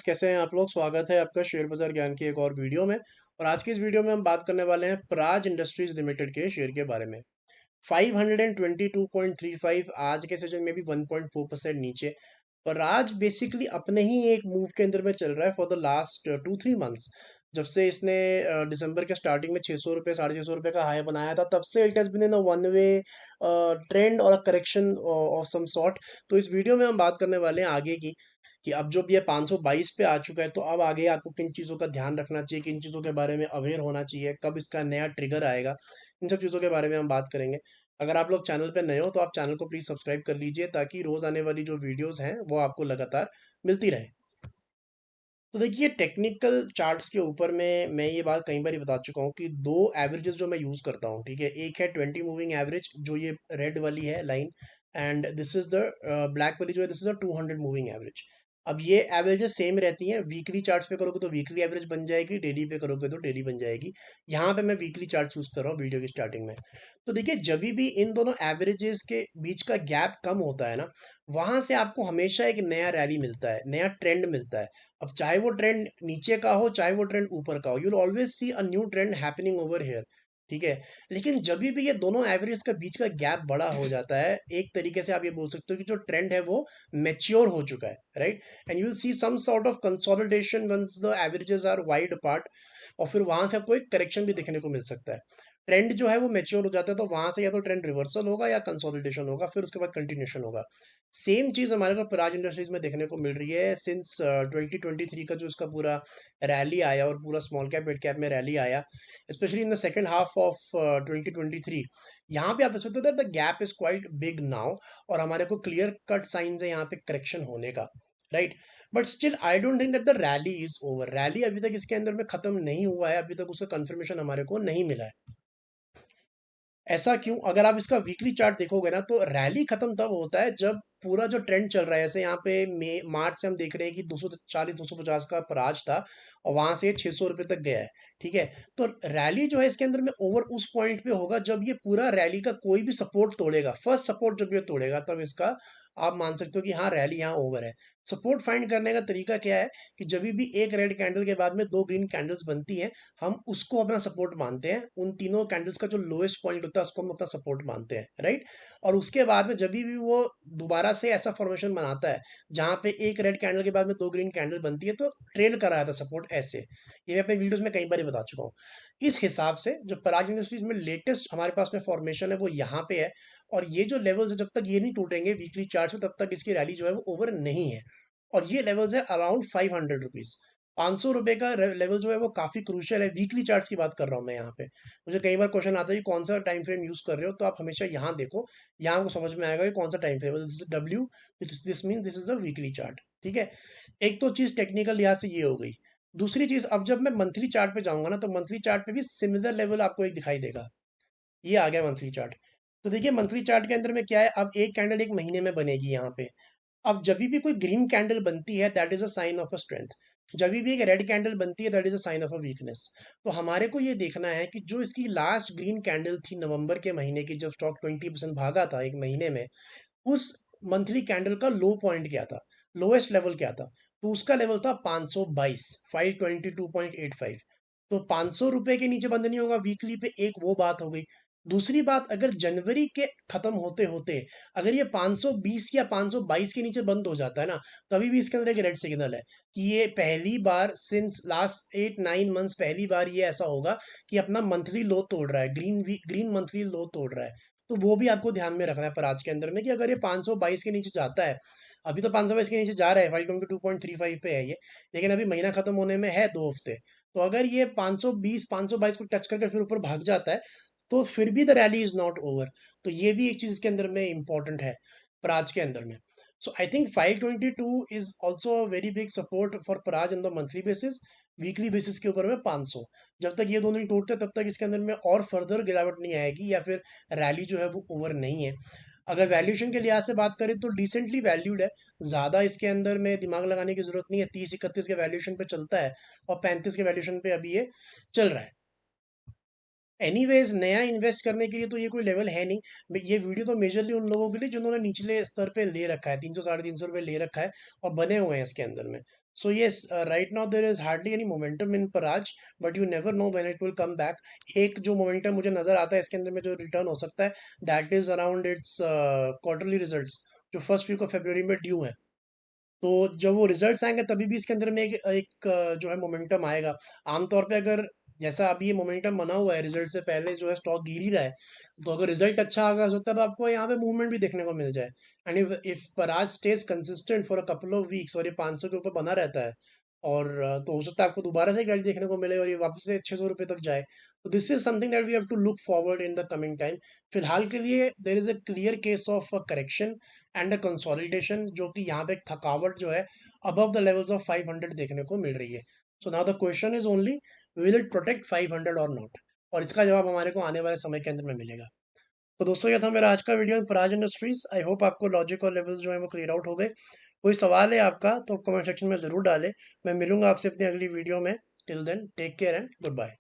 कैसे हैं आप लोग। स्वागत है आपका शेयर बाजार ज्ञान की एक और वीडियो में। और आज की इस वीडियो में हम बात करने वाले हैं प्राज इंडस्ट्रीज लिमिटेड के शेयर के बारे में। 522.35 आज के सेशन में भी 1.4% नीचे। प्राज बेसिकली अपने ही एक मूव के अंदर में चल रहा है फॉर द लास्ट 2-3 मंथ्स। जब से इसने दिसंबर के स्टार्टिंग में 600 रुपये, 650 रुपये का हाई बनाया था, तब से it has been in a one way trend और करेक्शन ऑफ सम सॉर्ट। तो इस वीडियो में हम बात करने वाले हैं आगे की, कि अब जब ये 522 पे आ चुका है तो अब आगे आपको किन चीज़ों का ध्यान रखना चाहिए, किन चीज़ों के बारे में अवेयर होना चाहिए, कब इसका नया ट्रिगर आएगा। इन सब चीज़ों के बारे में हम बात करेंगे। अगर आप लोग चैनल पे नए हो तो आप चैनल को प्लीज़ सब्सक्राइब कर लीजिए, ताकि रोज़ आने वाली जो वीडियोस हैं वो आपको लगातार मिलती रहे। तो देखिए, टेक्निकल चार्ट्स के ऊपर में मैं ये बात कई बार बता चुका हूँ कि दो एवरेजेस जो मैं यूज़ करता हूँ, ठीक है। एक है 20 मूविंग एवरेज, जो ये रेड वाली है line, and this is the black वाली जो है, this is the 200 moving average. अब ये एवरेजेस सेम रहती हैं। वीकली चार्ट्स पे करोगे तो वीकली एवरेज बन जाएगी, डेली पे करोगे तो डेली बन जाएगी। यहाँ पे मैं वीकली चार्ट्स यूज़ कर रहा हूँ वीडियो की स्टार्टिंग में। तो देखिए, जब भी इन दोनों एवरेजेस के बीच का गैप कम होता है ना, वहां से आपको हमेशा एक नया रैली मिलता है, नया ट्रेंड मिलता है। अब चाहे वो ट्रेंड नीचे का हो, चाहे वो ट्रेंड ऊपर का हो, you will always see a new trend happening over here, ठीक है। लेकिन जब भी ये दोनों एवरेज का बीच का गैप बड़ा हो जाता है, एक तरीके से आप ये बोल सकते हो कि जो ट्रेंड है वो मैच्योर हो चुका है, right. And you will see some sort of consolidation once the averages are wide apart, और फिर वहां से आपको एक करेक्शन भी देखने को मिल सकता है। ट्रेंड जो है वो मैच्योर हो जाता है, तो वहां से या तो ट्रेंड रिवर्सल होगा या कंसोलिडेशन होगा, फिर उसके बाद कंटिन्यूशन होगा। सेम चीज हमारे को पराज इंडस्ट्रीज में देखने को मिल रही है सिंस 2023 का जो इसका पूरा रैली आया, और पूरा स्मॉल कैप मिड कैप में रैली आया, specially in the second half of 2023। यहाँ पे आप देख सकते हो that the gap is quite big now, और हमारे को क्लियर कट साइंस है यहाँ पे करेक्शन होने का, right. But still I don't think that the rally is over. Rally अभी तक इसके अंदर में खत्म नहीं हुआ है, अभी तक उसका कंफर्मेशन हमारे को नहीं मिला है। ऐसा क्यों? अगर आप इसका वीकली चार्ट देखोगे ना, तो रैली खत्म तब होता है जब पूरा जो ट्रेंड चल रहा है, जैसे यहाँ पे मई मार्च से हम देख रहे हैं कि 240 250 का प्राज था, और वहां से 600 रुपये तक गया है, ठीक है। तो रैली जो है इसके अंदर में ओवर उस पॉइंट पे होगा जब ये पूरा रैली का कोई भी सपोर्ट तोड़ेगा। फर्स्ट सपोर्ट जब ये तोड़ेगा, तब इसका आप मान सकते हो कि हाँ, रैली यहाँ ओवर है। सपोर्ट फाइंड करने का तरीका क्या है, कि जब भी एक रेड कैंडल के बाद में दो ग्रीन कैंडल्स बनती हैं, हम उसको अपना सपोर्ट मानते हैं। उन तीनों कैंडल्स का जो लोएस्ट पॉइंट होता है उसको हम अपना सपोर्ट मानते हैं, राइट। और उसके बाद में जब भी वो दोबारा से ऐसा फॉर्मेशन बनाता है जहां पे एक रेड कैंडल के बाद में दो ग्रीन कैंडल बनती है, तो ट्रेल कराया था सपोर्ट ऐसे। ये मैं अपने वीडियोस में कई बार बता चुका हूँ। इस हिसाब से जो पराग इंडस्ट्रीज में लेटेस्ट हमारे पास में फॉर्मेशन है वो यहाँ पे है। और ये जो लेवल्स है, जब तक ये नहीं टूटेंगे वीकली चार्ट में, तब तक इसकी रैली जो है वो ओवर नहीं है। और ये लेवल्स है अराउंड 500 रुपीज। 500 रुपये का लेवल जो है वो काफी क्रूशियल है। वीकली चार्ट्स की बात कर रहा हूँ मैं यहाँ पे। मुझे कई बार क्वेश्चन आता है कि कौन सा टाइम फ्रेम यूज कर रहे हो, तो आप हमेशा यहाँ देखो, यहाँ आपको समझ में आएगा कि कौन सा टाइम फ्रेम है। This is W, this mean this is a weekly chart, ठीक है। एक तो चीज टेक्निकल लिहाज से ये हो गई। दूसरी चीज, अब जब मैं मंथली चार्ट पे जाऊंगा ना, तो मंथली चार्ट पे भी सिमिलर लेवल आपको एक दिखाई देगा। ये आ गया मंथली चार्ट। तो देखिए, मंथली चार्ट के अंदर में क्या है, अब एक कैंडल एक महीने में बनेगी यहाँ पे। अब जब भी कोई ग्रीन कैंडल बनती है, that is a sign of a strength. जब भी एक रेड कैंडल बनती है, that is a sign of a weakness. तो हमारे को ये देखना है कि जो इसकी लास्ट ग्रीन कैंडल थी नवंबर के महीने की, जब स्टॉक 20% भागा था एक महीने में, उस मंथली कैंडल का लो पॉइंट क्या था, लोएस्ट लेवल क्या था। तो उसका लेवल था 522, 522.85। तो 500 रुपए के नीचे बंद नहीं होगा वीकली पे, एक वो बात हो गई। दूसरी बात, अगर जनवरी के खत्म होते होते अगर ये 520 या 522 के नीचे बंद हो जाता है ना, तभी भी इसके अंदर एक रेड सिग्नल है, कि ये पहली बार सिंस लास्ट 8-9 मंथ्स पहली बार ये ऐसा होगा कि अपना मंथली लो तोड़ रहा है, ग्रीन मंथली लो तोड़ रहा है। तो वो भी आपको ध्यान में रखना है पर आज के अंदर में, कि अगर ये 522 के नीचे जाता है, अभी तो 522 के नीचे जा रहा है, 522.35 पे है ये, लेकिन अभी महीना खत्म होने में है 2 हफ्ते। तो अगर ये 520 522 को टच करके फिर ऊपर भाग जाता है, तो फिर भी the rally is not over. तो ये भी एक चीज इसके अंदर में इंपॉर्टेंट है प्राज के अंदर में। So I think 522 is also a very big support for Praj on the monthly basis. Weekly basis के ऊपर में 500। जब तक ये दोनों नहीं टूटते, तब तक इसके अंदर में और फर्दर गिरावट नहीं आएगी, या फिर रैली जो है वो ओवर नहीं है। अगर वैल्यूएशन के लिहाज से बात करें तो डिसेंटली वैल्यूड है। ज़्यादा इसके अंदर में दिमाग लगाने की जरूरत नहीं है। 30-31 के वैल्यूएशन पे चलता है, और 35 के वैल्यूएशन पे अभी ये चल रहा है। एनीवेज, नया इन्वेस्ट करने के लिए तो ये कोई लेवल है नहीं। ये वीडियो तो मेजरली उन लोगों के लिए जिन्होंने निचले स्तर पे ले रखा है, 300 350 रुपये ले रखा है और बने हुए हैं इसके अंदर में। So yes, right now there is hardly any momentum in Paraj, but you never know when it will come back. एक जो momentum मुझे नजर आता है इसके अंदर में जो रिटर्न हो सकता है, that is around its quarterly results, जो फर्स्ट वीक ऑफ फरवरी में ड्यू है। तो जब वो रिजल्ट्स आएंगे तभी भी इसके अंदर में एक जो है मोमेंटम आएगा। आमतौर पे अगर जैसा अभी ये मोमेंटम बना हुआ है रिजल्ट से पहले जो है स्टॉक गिर ही रहा है, तो अगर रिजल्ट अच्छा आ सकता है तो आपको यहाँ पे मूवमेंट भी देखने को मिल जाए। And if Praj stays consistent for a couple of weeks और ये 500 के ऊपर बना रहता है, और तो हो सकता है आपको दोबारा से गाड़ी देखने को मिले और ये वापस से 600 रुपये तक जाए। तो this is something that we have to look forward in the coming time. फिलहाल के लिए there is a clear case of correction and a consolidation, जो कि यहाँ पे एक थकावट जो है अबव द लेवल्स ऑफ 500 देखने को मिल रही है। So now the question is only, will it protect 500 और नॉट? और इसका जवाब हमारे को आने वाले समय के अंदर में मिलेगा। तो दोस्तों ये था मेरा आज का वीडियो पराज इंडस्ट्रीज। आई होप आपको लॉजिक और लेवल्स जो है वो क्लियर आउट हो गए। कोई सवाल है आपका तो कमेंट सेक्शन में ज़रूर डालें। मैं मिलूंगा आपसे अपनी अगली वीडियो में। Till then take care and good bye.